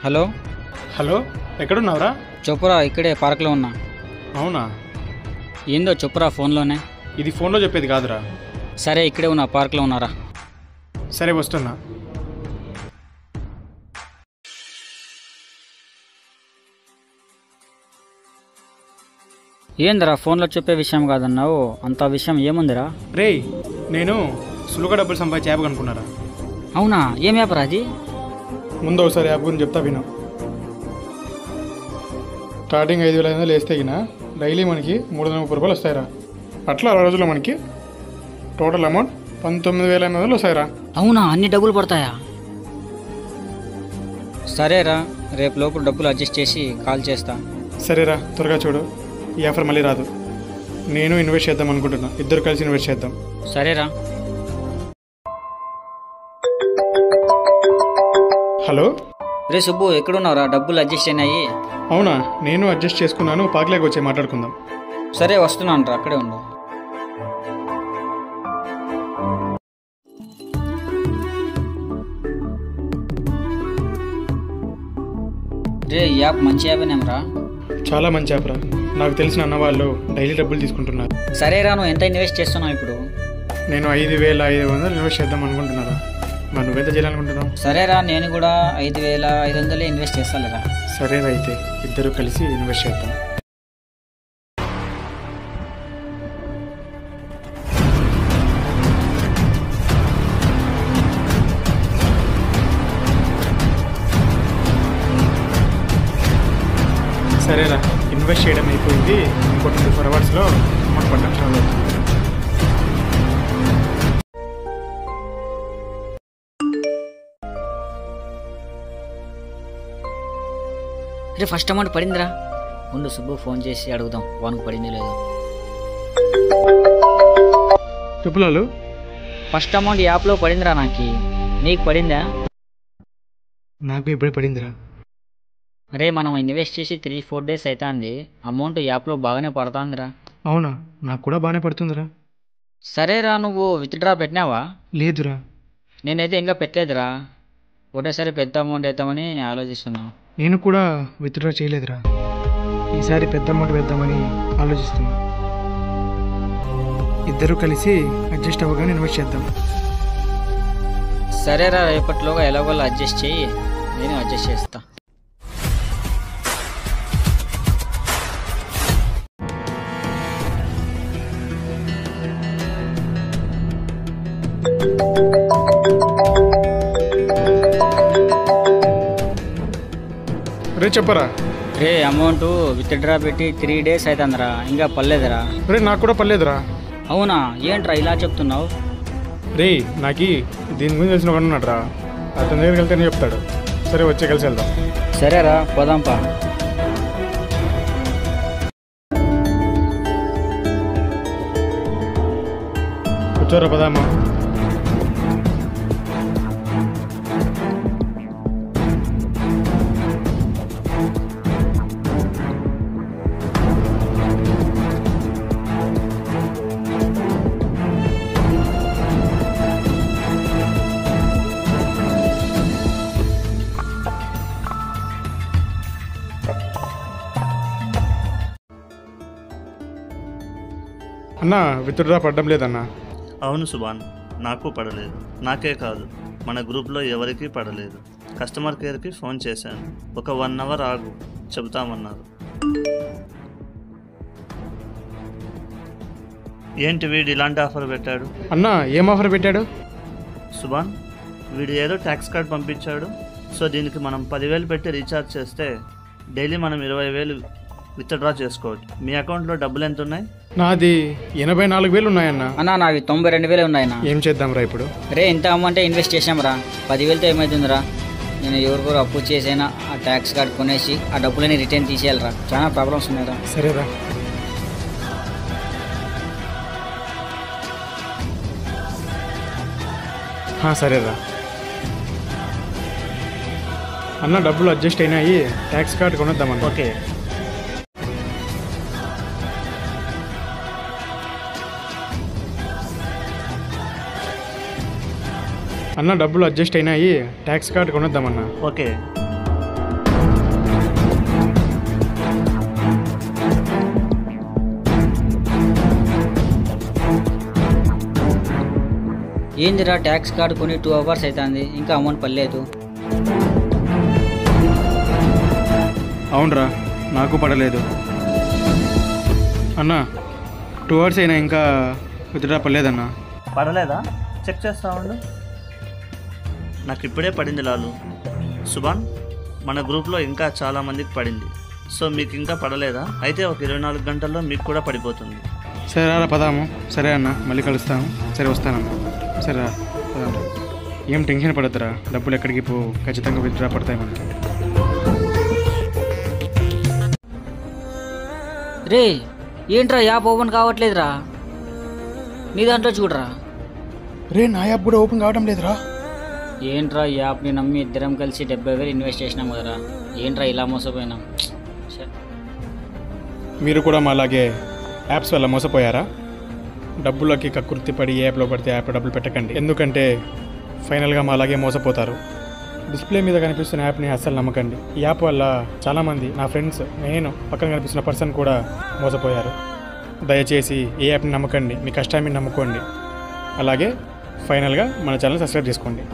Hello hello, ఎక్కడున్నావురా? చెప్పురా, ఇక్కడే పార్క్లో ఉన్నా. అవునా? ఏందో చెప్పురా ఫోన్లోనే. ఇది ఫోన్లో చెప్పేది కాదురా. సరే, ఇక్కడే ఉన్నా, పార్క్లో ఉన్నారా. సరే, వస్తున్నా. ఏందిరా ఫోన్లో చెప్పే విషయం కాదన్నావు, అంత విషయం ఏముందిరా? రేయ్, నేను సులువుగా డబ్బులు సంపాదించే యాప్ అనుకున్నారా. అవునా? ఏం వ్యాపారం అది? ముందు ఒకసారి యాప్ గురించి చెప్తా విను. స్టార్టింగ్ 5,500 వేస్తే గిన డైలీ మనకి 330 రూపాయలు వస్తాయిరా. అట్లా 6 రోజుల్లో మనకి టోటల్ అమౌంట్ 19,800 వస్తాయిరా. అవునా? అన్ని డబ్బులు పడతాయా? సరేరా, రేపు లోపు డబ్బులు అడ్జస్ట్ చేసి కాల్ చేస్తా. సరేరా, త్వరగా చూడు, ఈ ఆఫర్ మళ్ళీ రాదు. నేను ఇన్వెస్ట్ చేద్దాం అనుకుంటున్నా, ఇద్దరు కలిసి ఇన్వెస్ట్ చేద్దాం. సరేరా. హలో రే సుబ్బు, ఎక్కడున్నావురా? డబ్బులు అడ్జస్ట్ అయినాయి. అవునా? నేను అడ్జస్ట్ చేసుకున్నాను, పార్క్లోకి వచ్చి మాట్లాడుకుందాం. సరే, వస్తున్నాను రా, అక్కడే ఉండు. రే, ఈ యాప్ మంచి యాపేనేమరా? చాలా మంచి యాప్ రా. నాకు తెలిసిన అన్న వాళ్ళు డైలీ డబ్బులు తీసుకుంటున్నారు. సరేరా, నువ్వు ఎంత ఇన్వెస్ట్ చేస్తున్నావు ఇప్పుడు? నేను 5,500 ఇన్వెస్ట్ చేద్దాం అనుకుంటున్నారా. మరి నువ్వెంత చేయాలనుకుంటున్నావు? సరేరా, నేను కూడా 5,500 ఇన్వెస్ట్ చేస్తానురా. సరేరా, అయితే ఇద్దరు కలిసి ఇన్వెస్ట్ చేద్దాం. సరేరా, ఇన్వెస్ట్ చేయడం అయిపోయింది. ఇంకో 24 అవర్స్లో అమౌంట్ పడ్డం చాలా అవుతుంది. రే, ఫస్ట్ అమౌంట్ పడిందిరా. ముందు సుబ్బు ఫోన్ చేసి అడుగుదాం, వానికి పడింది లేదో. చెప్పులాలు, ఫస్ట్ అమౌంట్ యాప్లో పడిందిరా నాకు. నీకు పడిందా? నాకు ఇప్పుడే పడిందిరా. అరే, మనం ఇన్వెస్ట్ చేసి 3-4 డేస్ అవుతుంది. అమౌంట్ యాప్లో బాగానే పడుతుందిరా. అవునా? నాకు కూడా బాగానే పడుతుందిరా. సరేరా, నువ్వు విత్డ్రా పెట్టినావా? లేదురా. నేనైతే ఇంకా పెట్టలేదురా. ఒకటేసారి పెద్ద అమౌంట్ అవుతామని ఆలోచిస్తున్నాను. నేను కూడా విత్డ్రా చేయలేదురా. ఈసారి పెద్ద అమౌంట్ వేద్దామని ఆలోచిస్తున్నా. ఇద్దరు కలిసి అడ్జస్ట్ అవ్వగానే ఇన్వెస్ట్ చేద్దాం. సరేరా, రేపట్లోగా ఎలాగోలా అడ్జస్ట్ చెయ్యి, నేను అడ్జస్ట్ చేస్తా. రే, చెప్పరా. రే, అమౌంట్ విత్డ్రా పెట్టి 3 డేస్ అవుతుందిరా, ఇంకా పర్లేదురా. రే, నాకు కూడా పర్లేదురా. అవునా? ఏంట్రా ఇలా చెప్తున్నావు? రే, నాకు దీని గురించి తెలిసిన ఒక ఉన్నాడు రా. అతని దగ్గరికి వెళ్తేనే చెప్తాడు. సరే, వచ్చే కలిసి వెళ్దాం. సరేరా, పోదాంపా. కూర్చోరా, పదామా. అన్నా, విత్డ్రా పడ్డం లేదన్నా. అవును సుభాన్, నాకు పడలేదు. నాకే కాదు, మన గ్రూప్లో ఎవరికీ పడలేదు. కస్టమర్ కేర్కి ఫోన్ చేశాను. ఒక 1 అవర్ ఆగు, చెబుతామన్నారు. ఏంటి వీడు ఇలాంటి ఆఫర్ పెట్టాడు? అన్నా, ఏం ఆఫర్ పెట్టాడు? సుభాన్, వీడు ఏదో ట్యాక్స్ కార్డ్ పంపించాడు. సో దీనికి మనం 10,000 పెట్టి రీఛార్జ్ చేస్తే డైలీ మనం 20,000 విత్డ్రా చేసుకోవచ్చు. మీ అకౌంట్లో డబ్బులు ఎంత ఉన్నాయి? నాది 84,000 ఉన్నాయన్నా. అన్నా, నావి 92,000 ఉన్నాయన్నా. ఏం చేద్దాం రా ఇప్పుడు? రే, ఇంత అమౌంటే ఇన్వెస్ట్ చేసాంరా. 10,000తో ఏమవుతుందిరా? నేను ఎవరికొరు అప్పు చేసైనా ఆ ట్యాక్స్ కార్డ్ కొనేసి ఆ డబ్బులని రిటర్న్ తీసేయాలరా. చాలా ప్రాబ్లమ్స్ ఉన్నాయిరా. సరేరా. సరేరా అన్న, డబ్బులు అడ్జస్ట్ అయినాయి. ట్యాక్స్ కార్డ్ కొనేద్దామన్నా. ఓకే. అన్న, డబ్బులు అడ్జస్ట్ అయినాయి. ట్యాక్స్ కార్డ్ కొనేద్దామన్నా. ఓకే. ఏందిరా ట్యాక్స్ కార్డు కొని 2 hours అవుతుంది, ఇంకా అమౌంట్ పడలేదు. అవునరా, నాకు పడలేదు అన్నా. 2 hours అయినా ఇంకా విత్డ్రా పడలేదన్నా. పడలేదా? చెక్ చేస్తా ఉండు. నాకు ఇప్పుడే పడింది లాలు. సుభాన్, మన గ్రూప్లో ఇంకా చాలామందికి పడింది. సో మీకు ఇంకా పడలేదా? అయితే ఒక 24 గంటల్లో మీకు కూడా పడిపోతుంది. సరే రా పదాము. సరే అన్న, మళ్ళీ కలుస్తాము. సరే వస్తానన్నా. సరే రా పదాము. ఏం టెన్షన్ పడద్దురా, డబ్బులు ఎక్కడికి పో, ఖచ్చితంగా విత్డ్రా పడతాయి మనకి. రే ఏంట్రా యాప్ ఓపెన్ కావట్లేదురా, నీ దాంట్లో చూడరా. రే నా యాప్ కూడా ఓపెన్ కావడం లేదురా. ఏంట్రా ఈ యాప్ని నమ్మి ఇద్దరం కలిసి 70,000 ఇన్వెస్ట్ చేసినాం కదరా, ఏంట్రా ఇలా మోసపోయినాం. మీరు కూడా మా అలాగే యాప్స్ వల్ల మోసపోయారా? డబ్బులకి కక్కుర్తి పడి ఏ యాప్లో పడితే యాప్లో డబ్బులు పెట్టకండి, ఎందుకంటే ఫైనల్గా మా అలాగే మోసపోతారు. డిస్ప్లే మీద కనిపిస్తున్న యాప్ని అస్సలు నమ్మకండి. ఈ యాప్ వల్ల చాలామంది, నా ఫ్రెండ్స్, నేను పక్కన కనిపిస్తున్న పర్సన్ కూడా మోసపోయారు. దయచేసి ఏ యాప్ని నమ్మకండి, మీ కష్టాన్ని నమ్ముకోండి. అలాగే ఫైనల్గా మన ఛానల్ సబ్స్క్రైబ్ చేసుకోండి.